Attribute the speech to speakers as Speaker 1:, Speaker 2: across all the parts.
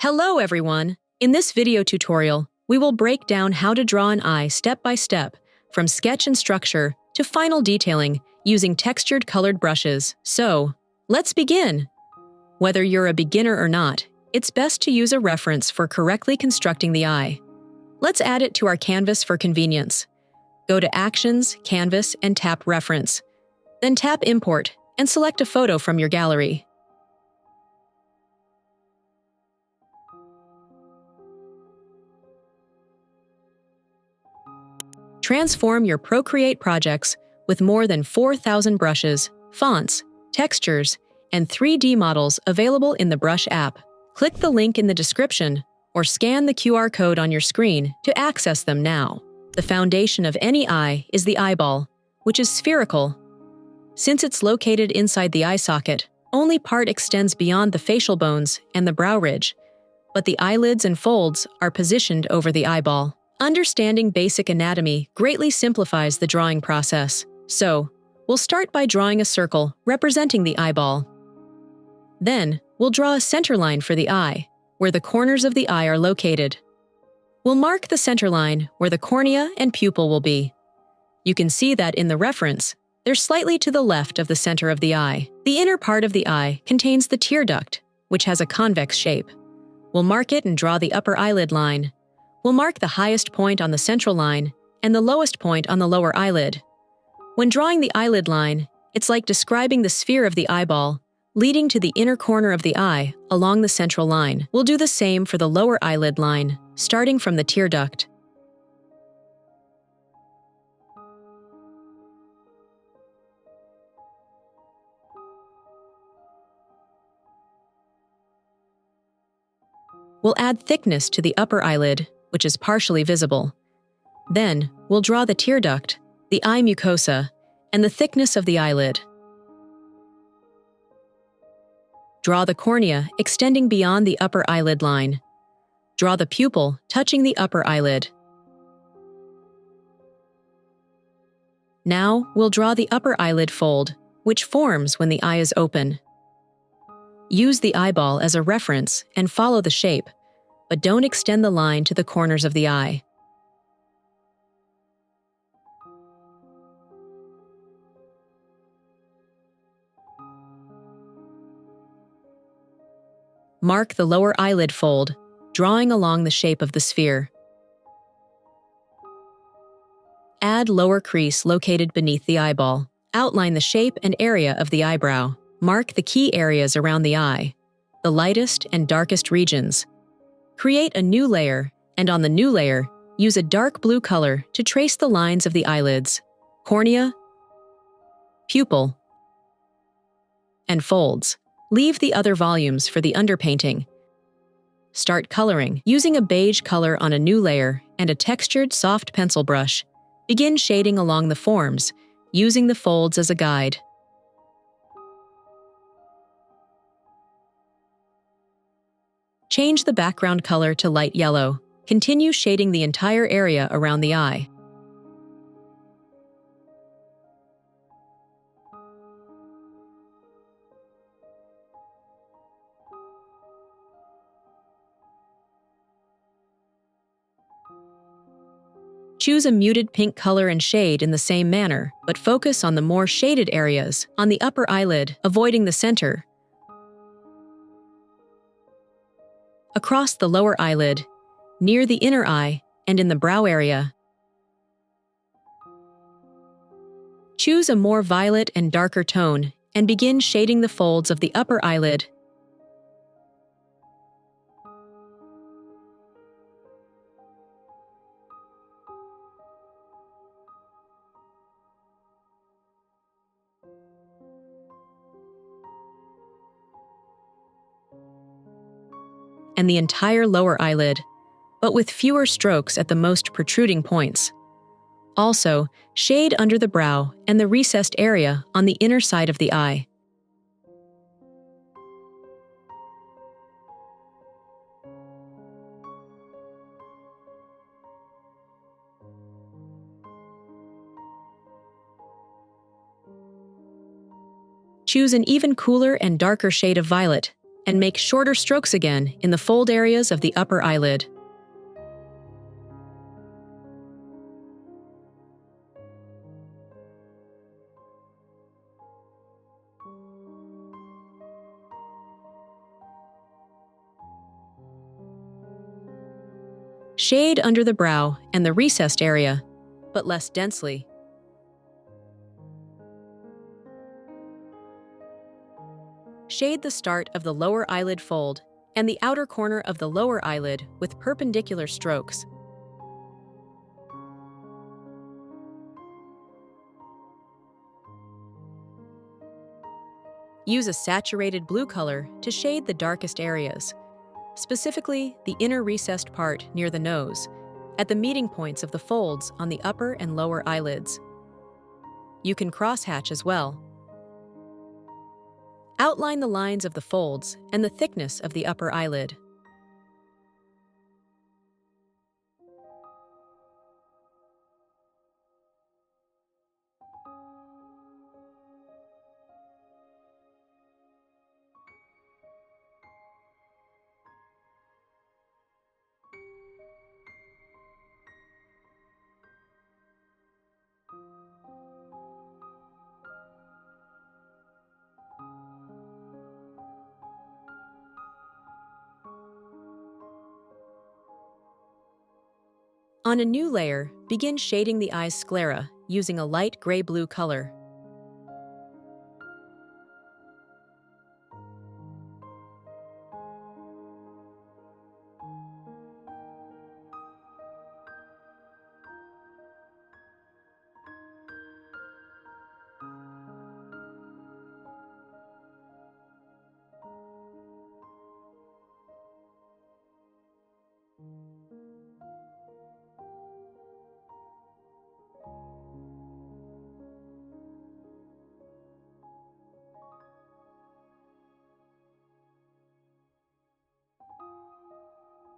Speaker 1: Hello everyone! In this video tutorial, we will break down how to draw an eye step by step, from sketch and structure to final detailing using textured colored brushes. So, let's begin! Whether you're a beginner or not, it's best to use a reference for correctly constructing the eye. Let's add it to our canvas for convenience. Go to Actions, Canvas, and tap Reference. Then tap Import and select a photo from your gallery. Transform your Procreate projects with more than 4,000 brushes, fonts, textures, and 3D models available in the Brush app. Click the link in the description or scan the QR code on your screen to access them now. The foundation of any eye is the eyeball, which is spherical. Since it's located inside the eye socket, only part extends beyond the facial bones and the brow ridge, but the eyelids and folds are positioned over the eyeball. Understanding basic anatomy greatly simplifies the drawing process. So, we'll start by drawing a circle representing the eyeball. Then, we'll draw a center line for the eye, where the corners of the eye are located. We'll mark the center line where the cornea and pupil will be. You can see that in the reference, they're slightly to the left of the center of the eye. The inner part of the eye contains the tear duct, which has a convex shape. We'll mark it and draw the upper eyelid line. We'll mark the highest point on the central line and the lowest point on the lower eyelid. When drawing the eyelid line, it's like describing the sphere of the eyeball, leading to the inner corner of the eye along the central line. We'll do the same for the lower eyelid line, starting from the tear duct. We'll add thickness to the upper eyelid, which is partially visible. Then, we'll draw the tear duct, the eye mucosa, and the thickness of the eyelid. Draw the cornea extending beyond the upper eyelid line. Draw the pupil touching the upper eyelid. Now, we'll draw the upper eyelid fold, which forms when the eye is open. Use the eyeball as a reference and follow the shape, but don't extend the line to the corners of the eye. Mark the lower eyelid fold, drawing along the shape of the sphere. Add lower crease located beneath the eyeball. Outline the shape and area of the eyebrow. Mark the key areas around the eye, the lightest and darkest regions. Create a new layer, and on the new layer, use a dark blue color to trace the lines of the eyelids, cornea, pupil, and folds. Leave the other volumes for the underpainting. Start coloring. Using a beige color on a new layer and a textured soft pencil brush, begin shading along the forms, using the folds as a guide. Change the background color to light yellow. Continue shading the entire area around the eye. Choose a muted pink color and shade in the same manner, but focus on the more shaded areas, on the upper eyelid, avoiding the center. Across the lower eyelid, near the inner eye, and in the brow area. Choose a more violet and darker tone and begin shading the folds of the upper eyelid. And the entire lower eyelid, but with fewer strokes at the most protruding points. Also, shade under the brow and the recessed area on the inner side of the eye. Choose an even cooler and darker shade of violet and make shorter strokes again in the fold areas of the upper eyelid. Shade under the brow and the recessed area, but less densely. Shade the start of the lower eyelid fold and the outer corner of the lower eyelid with perpendicular strokes. Use a saturated blue color to shade the darkest areas, specifically the inner recessed part near the nose, at the meeting points of the folds on the upper and lower eyelids. You can crosshatch as well. Outline the lines of the folds and the thickness of the upper eyelid. On a new layer, begin shading the eye's sclera using a light gray-blue color.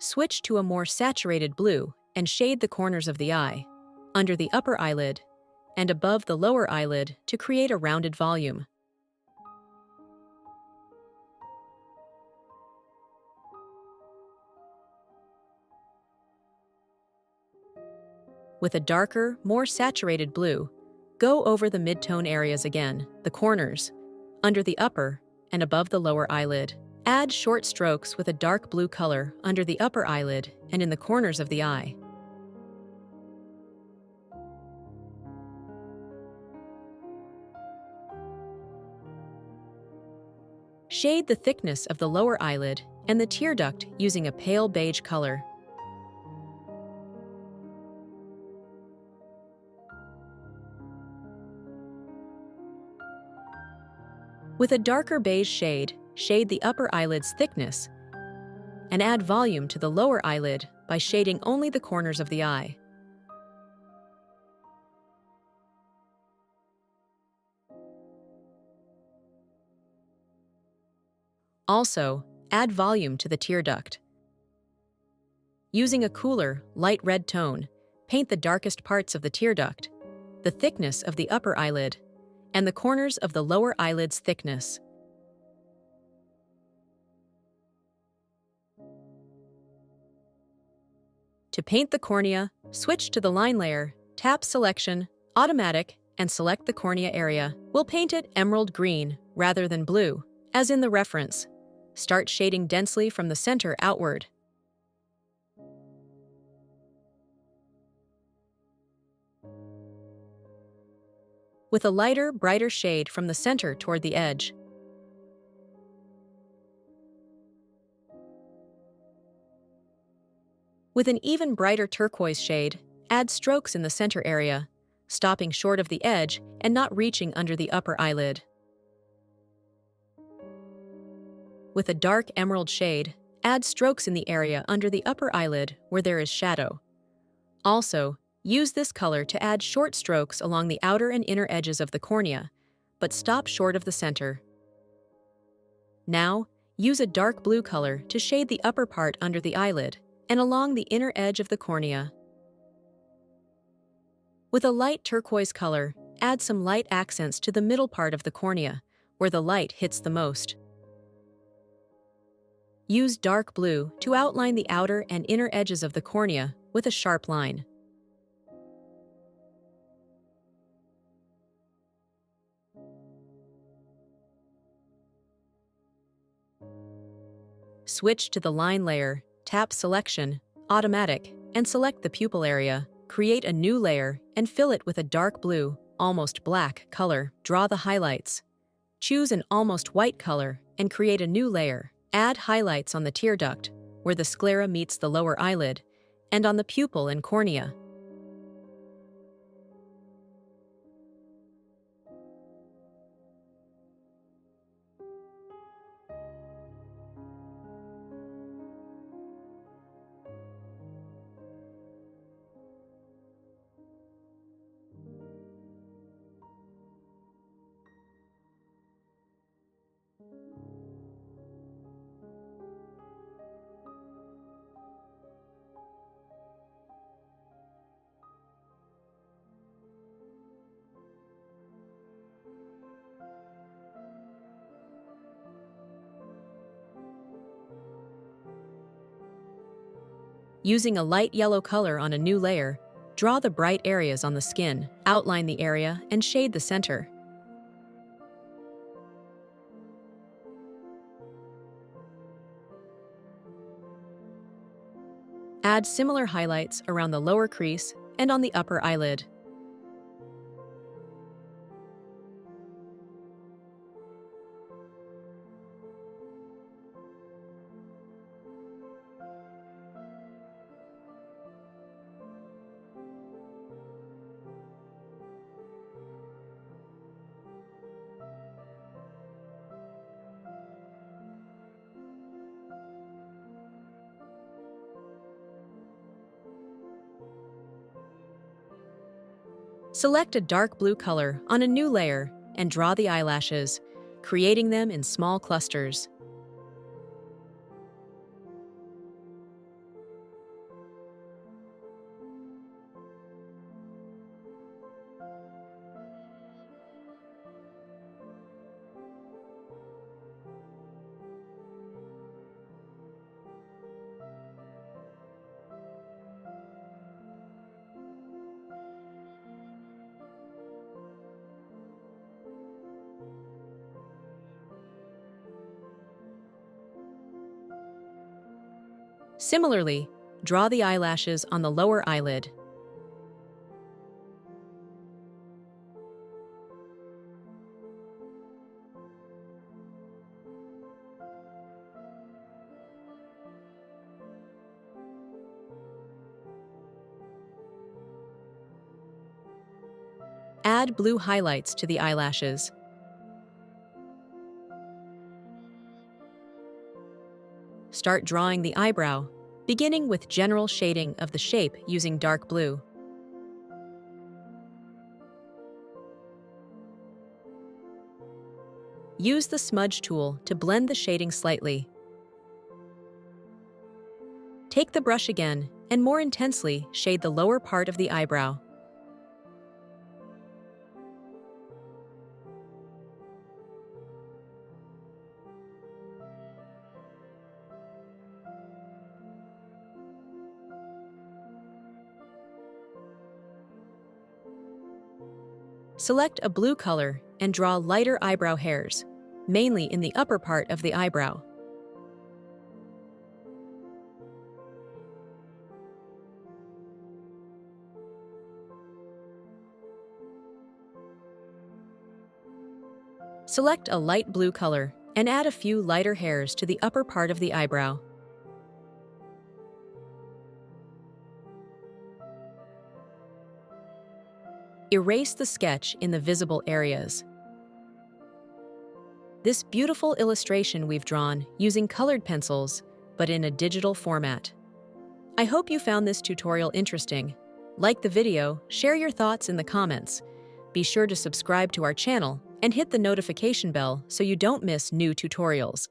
Speaker 1: Switch to a more saturated blue and shade the corners of the eye, under the upper eyelid, and above the lower eyelid to create a rounded volume. With a darker, more saturated blue, go over the mid-tone areas again, the corners, under the upper and above the lower eyelid. Add short strokes with a dark blue color under the upper eyelid and in the corners of the eye. Shade the thickness of the lower eyelid and the tear duct using a pale beige color. With a darker beige shade, shade the upper eyelid's thickness and add volume to the lower eyelid by shading only the corners of the eye. Also, add volume to the tear duct. Using a cooler, light red tone, paint the darkest parts of the tear duct, the thickness of the upper eyelid, and the corners of the lower eyelid's thickness. To paint the cornea, switch to the line layer, tap Selection, Automatic, and select the cornea area. We'll paint it emerald green rather than blue, as in the reference. Start shading densely from the center outward. With a lighter, brighter shade from the center toward the edge. With an even brighter turquoise shade, add strokes in the center area, stopping short of the edge and not reaching under the upper eyelid. With a dark emerald shade, add strokes in the area under the upper eyelid where there is shadow. Also, use this color to add short strokes along the outer and inner edges of the cornea, but stop short of the center. Now, use a dark blue color to shade the upper part under the eyelid and along the inner edge of the cornea. With a light turquoise color, add some light accents to the middle part of the cornea, where the light hits the most. Use dark blue to outline the outer and inner edges of the cornea with a sharp line. Switch to the line layer, tap Selection, Automatic, and select the pupil area. Create a new layer and fill it with a dark blue, almost black color. Draw the highlights. Choose an almost white color and create a new layer. Add highlights on the tear duct, where the sclera meets the lower eyelid, and on the pupil and cornea. Using a light yellow color on a new layer, draw the bright areas on the skin, outline the area, and shade the center. Add similar highlights around the lower crease and on the upper eyelid. Select a dark blue color on a new layer and draw the eyelashes, creating them in small clusters. Similarly, draw the eyelashes on the lower eyelid. Add blue highlights to the eyelashes. Start drawing the eyebrow, beginning with general shading of the shape using dark blue. Use the smudge tool to blend the shading slightly. Take the brush again and more intensely shade the lower part of the eyebrow. Select a blue color and draw lighter eyebrow hairs, mainly in the upper part of the eyebrow. Select a light blue color and add a few lighter hairs to the upper part of the eyebrow. Erase the sketch in the visible areas. This beautiful illustration we've drawn using colored pencils, but in a digital format. I hope you found this tutorial interesting. Like the video, share your thoughts in the comments. Be sure to subscribe to our channel and hit the notification bell so you don't miss new tutorials.